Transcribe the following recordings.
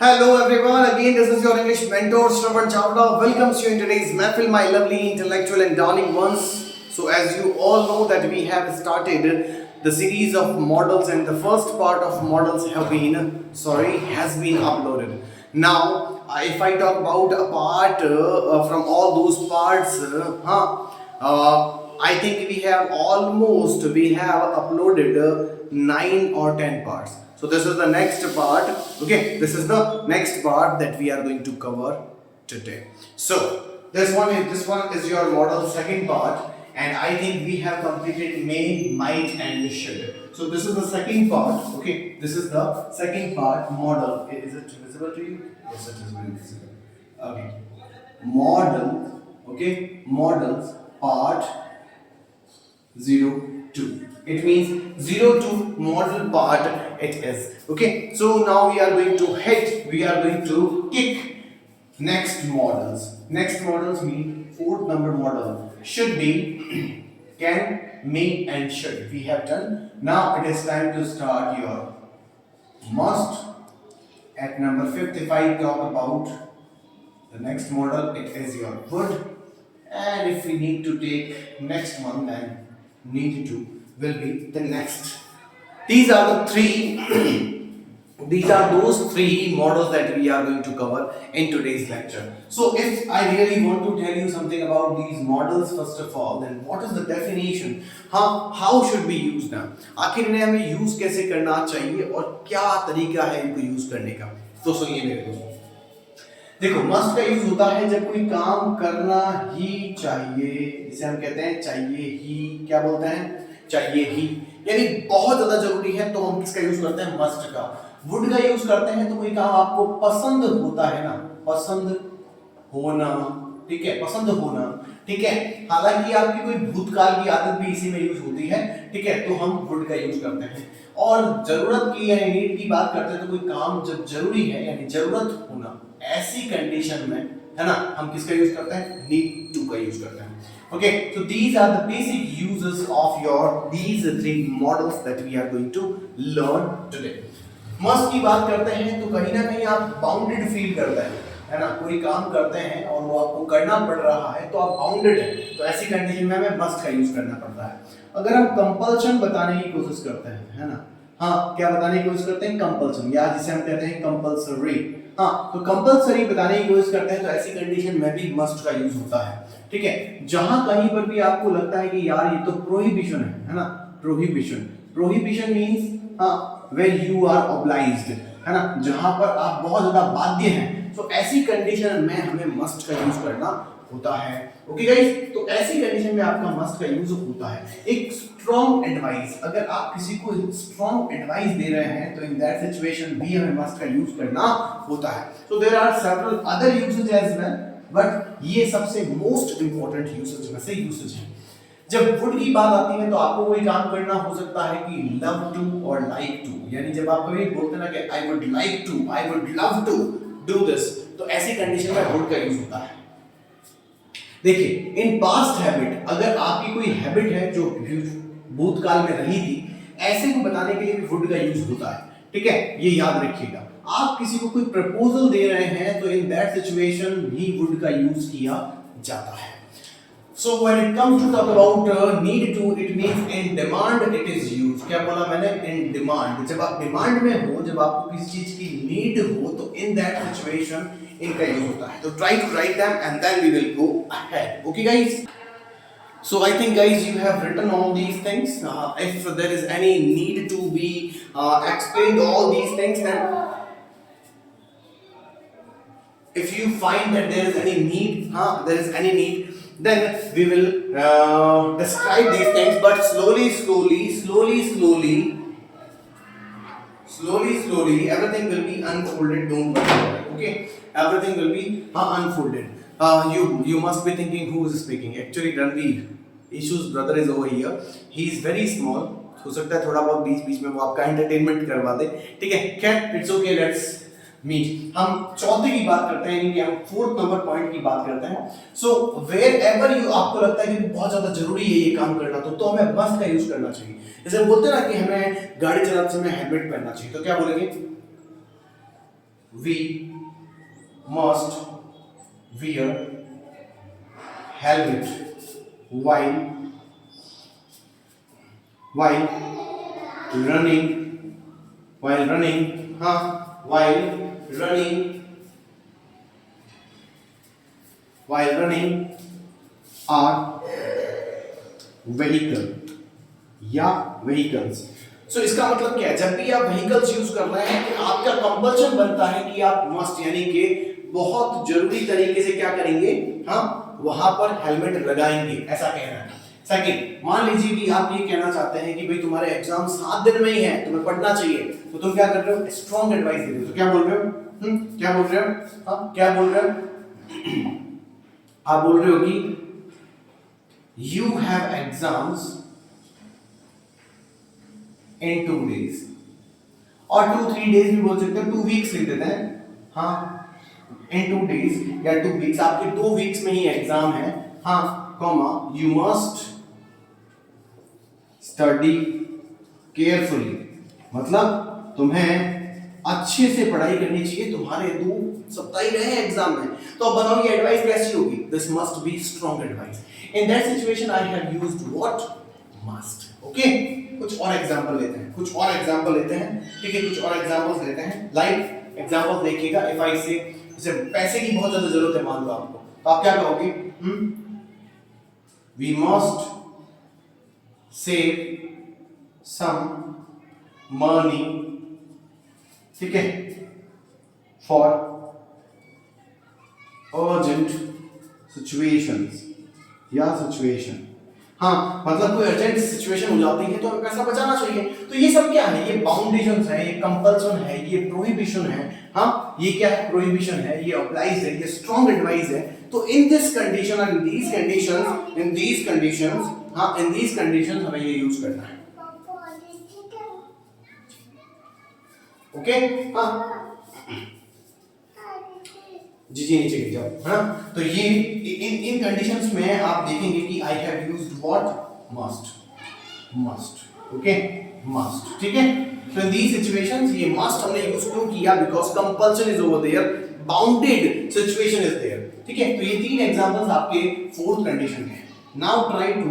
Hello everyone, again this is your English mentor Shravan Chawla welcomes you in today's Mahfil, my lovely intellectual and darling ones. So as you all know that we have started the series of models and the first part of models has been uploaded. Now if I talk about a part from all those parts, I think we have uploaded 9 or 10 parts. So this is the next part. Okay, this is the next part that we are going to cover today. So this one is your model second part, and I think we have completed may, might, and should. So this is the second part. Okay, this is the second part model. Is it visible to you? Yes, it is very visible. Okay, model. Okay, models part 02. It means 02 model part it is. Okay, so now we are going to kick next models. Next models mean fourth number model should be can, may, and should. We have done. Now it is time to start your must. At number 5, if I talk about the next model, it is your would. And if we need to take next one, then need to will be the next. These are the three these are those three models that we are going to cover in today's lecture. So if I really want to tell you something about these models, first of all, then what is the definition? How should we use them? आखिर इन्हें हमें use कैसे करना चाहिए और क्या तरीका है इनको यूज करने का? तो सुनिए मेरे दोस्तों, देखो मस्ट का यूज होता है जब कोई काम करना ही चाहिए, जिसे हम कहते हैं चाहिए ही, क्या बोलते हैं, चाहिए ही, यानी बहुत ज्यादा जरूरी है तो हम किसका यूज करते हैं, मस्ट का। वुड का यूज करते हैं तो कोई काम आपको पसंद होता है ना, पसंद होना, ठीक है, पसंद होना, ठीक है, हालांकि आपकी कोई भूतकाल की आदत भी इसी में यूज होती है, ठीक है, तो हम वुड का यूज करते हैं। और जरूरत की यानी नीड की बात करते हैं तो कोई काम जब जरूरी है यानी जरूरत होना, ऐसी कंडीशन में, है ना, हम किसका यूज करते हैं, नीड टू का यूज करते हैं। Okay, so these are the basic uses of these three models that we are going to learn today. Must की बात करते हैं तो कहीं ना कहीं आप बाउंडेड फील करते हैं, है ना, कोई काम करते हैं और वो आपको करना पड़ रहा है तो आप बाउंडेड है, तो ऐसी कंडीशन में हमें मस्ट का यूज करना पड़ता है। अगर हम कंपल्शन बताने की कोशिश करते हैं, है ना, हाँ, क्या बताने की कोशिश करते हैं, कंपल्सन, या जिसे हम कहते हैं कंपल्सरी, हाँ, तो कंपल्सरी बताने की कोशिश करते हैं तो ऐसी कंडीशन में भी मस्ट का यूज होता है, ठीक है। जहां कहीं पर भी आपको लगता है कि यार ये तो प्रोहिबिशन है ना, प्रोहिबिशन, प्रोहिबिशन मींस हाँ, where you are obliged, है ना, जहां पर आप बहुत ज्यादा बाध्य हैं, तो ऐसी कंडीशन में हमें मस्ट का यूज करना होता है। ओके गाइस, तो ऐसी कंडीशन में आपका मस्ट का यूज होता है। एक स्ट्रॉन्ग एडवाइस, अगर आप किसी को स्ट्रॉन्ग एडवाइस दे रहे हैं तो इन दैट सिचुएशन भी हमें मस्ट का यूज करना होता है। So there are several other usage as well, but ये सबसे मोस्ट इंपॉर्टेंट यूसेज में से यूसेज है। जब वुड की बात आती है तो आपको कोई काम करना हो सकता है कि लव टू और लाइक टू, यानी जब आप कभी बोलते हैं ना कि I would like to, I would love to do this, तो ऐसी कंडीशन में वुड का यूज होता है। देखिए, इन पास्ट हैबिट, अगर आपकी कोई हैबिट है जो भूतकाल में रही थी, ऐसे को बताने के लिए भी वुड का यूज होता है, ठीक है, ये याद रखिएगा। आप किसी को कोई प्रपोजल दे रहे हैं तो इन दैट सिचुएशन भी वुड का यूज किया जाता है। So when it comes to talk about need to, it means in demand it is used. क्या बोला मैंने, in demand, जब आप डिमांड में हो, जब आपको किसी चीज की नीड हो, तो in that situation इनका यूज होता है। तो try to write them and then we will go ahead. Okay guys? So I think guys you have written all these things. If there is any need to be explained all these things, then if you find that there is any need, then we will describe these things, but slowly, everything will be unfolded. Don't worry. Okay, everything will be unfolded. You must be thinking who is speaking. Actually, Ranveer, Ishu's brother is over here. He is very small. हो सकता है थोड़ा बहुत बीच में वो आपका entertainment करवा दे, ठीक है, खैर इट्स ओके, लेट्स मीट। हम चौथे की बात करते हैं, यानी कि हम फोर्थ नंबर पॉइंट की बात करते हैं। सो वेयर एवर यू, आपको लगता है कि बहुत ज्यादा जरूरी है ये काम करना, तो हमें मस्ट का यूज करना चाहिए। जैसे बोलते हैं ना कि हमें गाड़ी चलाते समय हेलमेट पहनना चाहिए, तो क्या बोलेंगे, we must wear helmet while running while running our vehicle या vehicles। सो इसका मतलब क्या है, जब भी आप व्हीकल्स यूज कर रहे हैं तो आपका कंपल्शन बनता है कि आप मस्ट यानी कि बहुत जरूरी तरीके से क्या करेंगे, हाँ वहां पर हेलमेट लगाएंगे, ऐसा कहना है। सेकंड, मान लीजिए कि आप ये कहना चाहते हैं कि भाई तुम्हारे एग्जाम 7 दिन में ही है, तुम्हें पढ़ना चाहिए, तो तुम क्या कर रहे हो, स्ट्रॉन्ग एडवाइस दे रहे हो। तो क्या बोल रहे हो, क्या बोल रहे हो, हाँ क्या बोल रहे हो, आप बोल रहे हो कि you have exams in 2 days, और 2-3 days भी बोल सकते हैं, 2 weeks लिख देते हैं, हाँ in 2 days या 2 weeks, आपके 2 weeks में ही एग्जाम है, हाँ comma you must study carefully, मतलब तुम्हें अच्छे से पढ़ाई करनी चाहिए, तुम्हारे 2 सप्ताह ही रहे एग्जाम में। तो अब बताओ ये एडवाइस कैसी होगी, this must be strong advice. In that situation I have used what, must. Okay, कुछ और एग्जांपल लेते हैं, ठीक है, कुछ और एग्जांपल्स लेते हैं। लाइक एग्जांपल देखिएगा, इफ आई से जैसे पैसे की बहुत ज्यादा जरूरत है मान लो आपको, तो आप क्या कहोगे, we must save some money, ठीक है, फॉर अर्जेंट सिचुएशंस या सिचुएशन। हाँ मतलब कोई अर्जेंट सिचुएशन हो जाती है तो हमें पैसा बचाना चाहिए। तो ये सब क्या है, ये बाउंडेशंस है, ये कंपल्सन है, ये प्रोहिबिशन है, हाँ ये क्या है, प्रोहिबिशन है, ये अप्लाइज है, ये स्ट्रॉन्ग एडवाइस है। तो इन दिस कंडीशन और इन दीज कंडीशंस, हाँ इन दीज कंडीशंस हमें ये यूज करना है। ओके, हाँ जी नीचे गिर जाओ, हाँ। तो ये इन कंडीशंस में आप देखेंगे कि I have used what, must, okay, must, ठीक है। सो इन दीस सिचुएशंस ये मस्ट हमने यूज क्यों किया, because compulsion is over there, bounded situation is there, ठीक है। तो ये 3 एग्जांपल्स आपके 4th कंडीशन के हैं। Now try to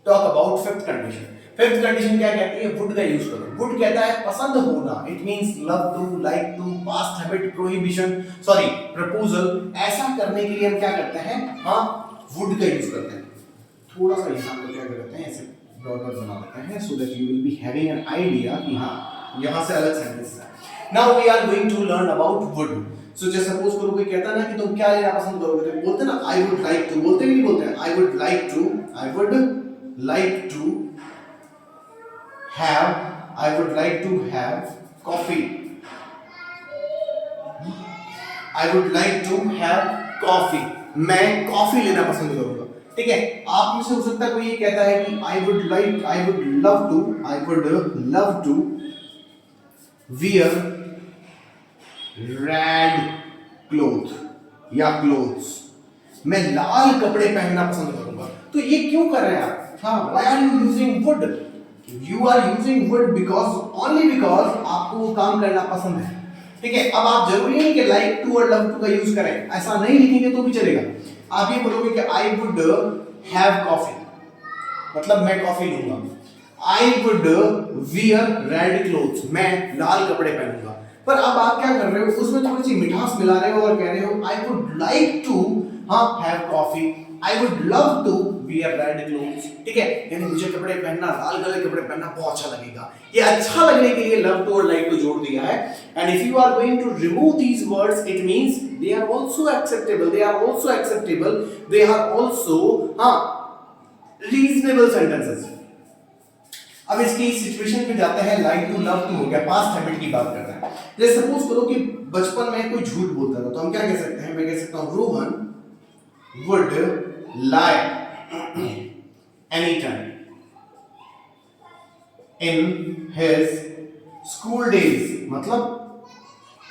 talk about 5th condition. 5th condition क्या कहती है, वुड का यूज करो। वुड कहता है पसंद होना, it means love to, like to, past habit, prohibition, sorry proposal. ऐसा करने के लिए हम क्या करते हैं, हाँ वुड का यूज करते हैं। थोड़ा सा यहां पर क्या करते हैं, ऐसे डॉट डॉट बना देते हैं, so that you will be having an idea कि हाँ यहां से अलग सेंटेंस है। Now we are going to learn about would. सो जैसे सपोज करो कोई कहता ना कि तुम क्या लेना पसंद करोगे, तो बोलते ना आई वुड लाइक टू, बोलते नहीं बोलते हैं, I would like to have coffee. I would like to have coffee. मैं कॉफी लेना पसंद करूंगा, ठीक है। आप में से हो सकता है कोई ये कहता है कि I would love to wear red cloth या clothes। मैं लाल कपड़े पहनना पसंद करूंगा। तो ये क्यों कर रहे हैं आप, हाँ why are you using would? You are using would only because आपको वो काम करना पसंद है, ठीक है। अब आप जरूरी नहीं कि like to और love to का यूज करें, ऐसा नहीं लिखेंगे तो भी चलेगा। आप ये बोलोगे कि I would have coffee, मतलब मैं कॉफी लूंगा। I would wear red clothes, मैं लाल कपड़े पहनूंगा। पर अब आप क्या कर रहे हो, उसमें थोड़ी सी मिठास मिला रहे हो और कह रहे हो I would like to have coffee, I would love to wear red clothes, ठीक है। यानी मुझे कपड़े पहनना, लाल कलर के कपड़े पहनना बहुत अच्छा लगेगा। ये अच्छा लगने के लिए love to और like to जोड़ दिया है। And if you are going to remove these words, it means they are also acceptable, they are also reasonable sentences। अब इसकी सिचुएशन पे जाते हैं, like to love to हो गया, पास्ट हैबिट की बात करते हैं। जैसे सपोज करो कि बचपन में कोई झूठ बोलता था, तो हम क्या कह सकते हैं, मैं कह सकता हूं Rohan would lie anytime in his school days, मतलब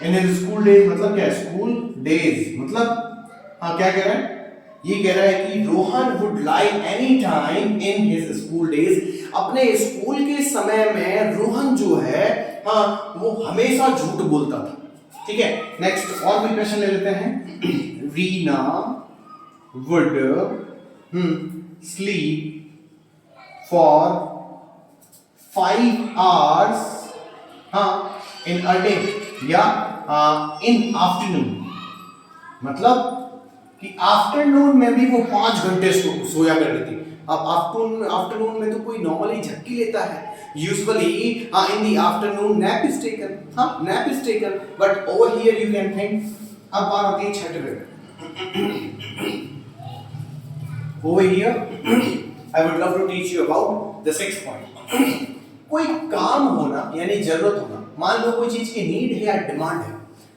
in his school days मतलब क्या है, school days मतलब हाँ क्या कह रहा है, ये कह रहा है कि Rohan would lie anytime in his school days, अपने स्कूल के समय में रोहन जो है हाँ वो हमेशा झूठ बोलता था, ठीक है, नेक्स्ट और कोई क्वेश्चन ले लेते हैं। Reena would sleep for 5 hours in a day या इन आफ्टरनून, मतलब कि आफ्टरनून में भी वो 5 घंटे सोया करती थी। अब आफ्टरनून में तो कोई नॉर्मली झपकी लेता है, usually in the afternoon nap is taken, nap is taken, but over here you can think. अब बात आती है छठे पे। Over here I would love to teach you about the 6th point. कोई काम होना यानी जरूरत होना, मान लो कोई चीज की नीड है या डिमांड है,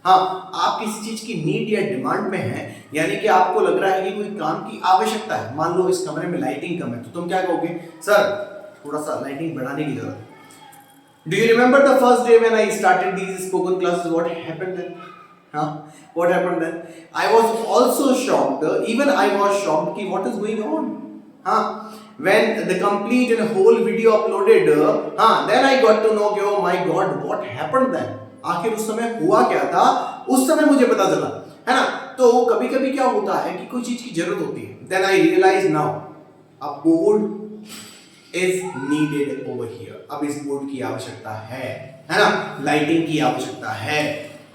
आप किसी चीज की नीड या डिमांड में है, यानी कि आपको लग रहा है कि कोई काम की आवश्यकता है। मान लो इस कमरे में लाइटिंग कम है, तो तुम क्या कहोगे, सर थोड़ा सा लाइटिंग बढ़ाने की जरूरत है। Do you remember the first day when I started these spoken classes, what happened then? What happened then? I was also shocked, even I was shocked कि what is going on? When the complete and whole video uploaded, then I got to know कि oh my God, what happened then? आखिर उस समय हुआ क्या था, उस समय मुझे पता चला, है ना। तो कभी कभी क्या होता है कि कोई चीज की जरूरत होती है, then I realise now a board is needed over here. अब इस बोर्ड की आवश्यकता है ना, लाइटिंग की आवश्यकता है,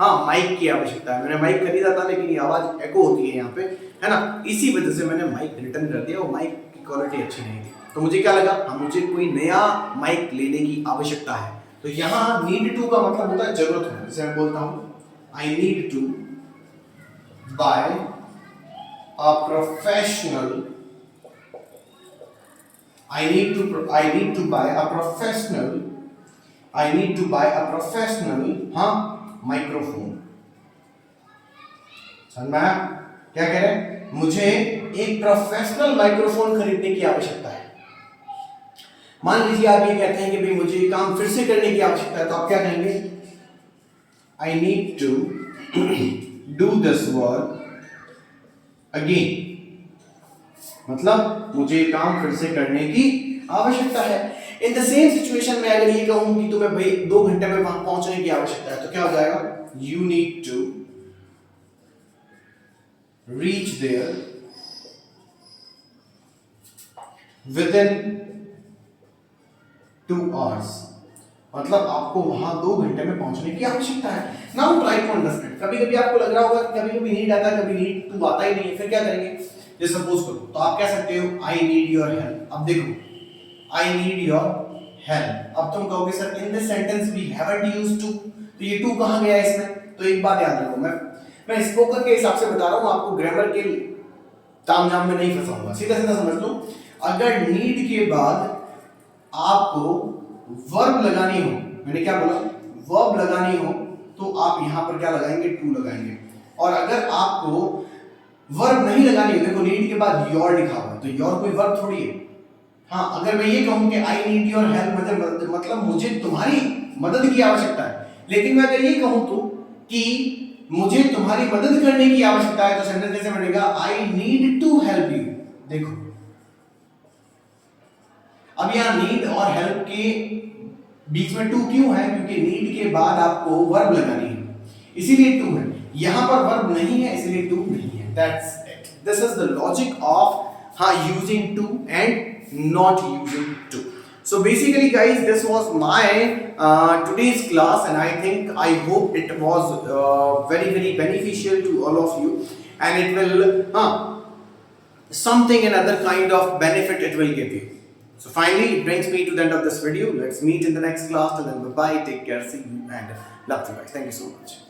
माइक की आवश्यकता है। मैंने माइक खरीदा था लेकिन ये आवाज एको होती है यहाँ पे, है ना, इसी वजह से मैंने माइक रिटर्न कर दिया। वो माइक की क्वालिटी अच्छी नहीं थी, तो मुझे क्या लगा, मुझे कोई नया माइक लेने की आवश्यकता है। तो यहाँ नीड टू का मतलब होता है जरूरत है। जैसे मैं बोलता हूं I need to buy a professional, I need to buy a professional microphone. समझ में आया क्या कह रहे हैं? मुझे एक प्रोफेशनल माइक्रोफोन खरीदने की आवश्यकता है। मान लीजिए आप ये कहते हैं कि भाई मुझे ये काम फिर से करने की आवश्यकता है, तो आप क्या कहेंगे, I need to do this work again, मतलब मुझे काम फिर से करने की आवश्यकता है। इन द सेम सिचुएशन में अगर ये कहूं कि तुम्हें भाई 2 घंटे में वहां पहुंचने की आवश्यकता है, तो क्या हो जाएगा, you need to reach there within 2 hours, मतलब आपको वहां 2 घंटे में पहुंचने की आवश्यकता है। Now try to understand. कभी कभी आपको लग रहा होगा कि कभी कभी नीड आता है, कभी नीड टू आता ही नहीं है, फिर क्या करेंगे? जैसे सपोज करो, तो आप कह सकते हो आई नीड योर हेल्प। अब देखो, आई नीड योर हेल्प, अब तुम कहोगे sir in this sentence we haven't used to, तो ये टू कहां गया इसमें? तो एक बात याद रखो, मैं स्पोकन के हिसाब से बता रहा हूं, आपको ग्रामर के तामझाम में नहीं फंसाऊंगा, सीधा सीधा समझ लो। अगर नीड के बाद आपको वर्ब लगानी हो, मैंने क्या बोला, वर्ब लगानी हो, तो आप यहां पर क्या लगाएंगे, टू लगाएंगे। और अगर आपको वर्ब नहीं लगानी हो, देखो नीड के बाद योर लिखा हुआ है, तो योर कोई वर्ब थोड़ी है। अगर मैं ये कहूं कि आई नीड योर हेल्प, मतलब मुझे तुम्हारी मदद की आवश्यकता है। लेकिन मैं अगर ये कहूं तो कि मुझे तुम्हारी मदद करने की आवश्यकता है, तो सेंटेंस कैसे बनेगा, I need to help you. देखो अब यहां नीड और हेल्प के बीच में टू क्यों है, क्योंकि नीड के बाद आपको वर्ब लगानी है, इसीलिए टू है। यहां पर वर्ब नहीं है, इसलिए टू नहीं है। That's it. This is the logic of using to and not using to. So basically guys, this was my today's class, and I think, I hope it was very beneficial to all of you, and it will something another kind of benefit it will give you. So finally it brings me to the end of this video. Let's meet in the next class. Till then, bye bye, take care, see you, and love you guys. Thank you so much.